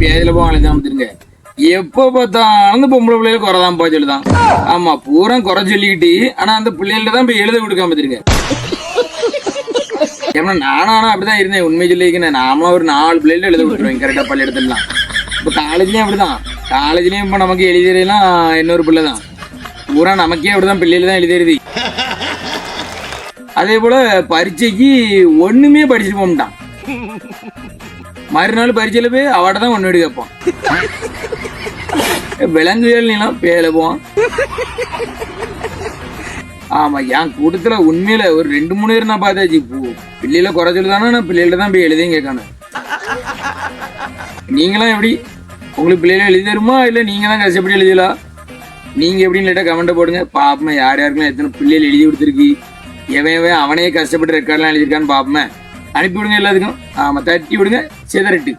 பேதில போக அழைச்சாம திருங்க. எப்போ பார்த்தாலும் அந்த பொம்பளை பிள்ளைகள் குறைதான் போய் சொல்லுதான். ஆமா பூரா குறை சொல்லிக்கிட்டு ஆனா அந்த பிள்ளைகள்ட்ட தான் போய் எழுத கொடுக்காம திருங்க. ஏன்னா நானும் அப்படிதான் இருந்தேன். உண்மை சொல்லிக்கிறேன். நாமளும் ஒரு 4 பிள்ளைகள் எழுத கொடுத்துருவேன் கரெக்டா பள்ளி இடத்துலாம். இப்போ காலேஜ்லயும் அப்படிதான். காலேஜ்லயும் இப்போ நமக்கு எழுதியெல்லாம் இன்னொரு பிள்ளை தான். பூரா நமக்கே அப்படிதான் பிள்ளைகள் தான் எழுதிருது. அதே போல பரீட்சைக்கு ஒண்ணுமே படிச்சுட்டு போட்டான். மறுநாள் பரீட்சையில போய் அவட்ட தான் ஒன்று கேட்பான். விலங்குகள் நீலாம் பேல போவான். ஆமா என் கூட்டத்துல உண்மையில ஒரு 2-3 பேர் நான் பார்த்தாச்சு. பிள்ளையில குறை சொல்லுதானா நான் பிள்ளைகிட்ட தான் போய் எழுதியும் கேட்கணும். நீங்களாம் எப்படி உங்களுக்கு பிள்ளைகளை எழுதி தருமா இல்லை நீங்க தான் கஷ்டப்பட்டு எழுதலாம்? நீங்க எப்படின்னு லேட்டா கமெண்ட் போடுங்க பாப்போமே. யார் யாருக்கெல்லாம் எத்தனை பிள்ளைகள் எழுதி கொடுத்துருக்கு, எவன் அவனே கஷ்டப்பட்டு ரெக்கார்ட்லாம் எழுதியிருக்கான்னு பாப்போமே. அனுப்பி விடுங்க எல்லாத்துக்கும். ஆமா தட்டி விடுங்க சிதறட்டு.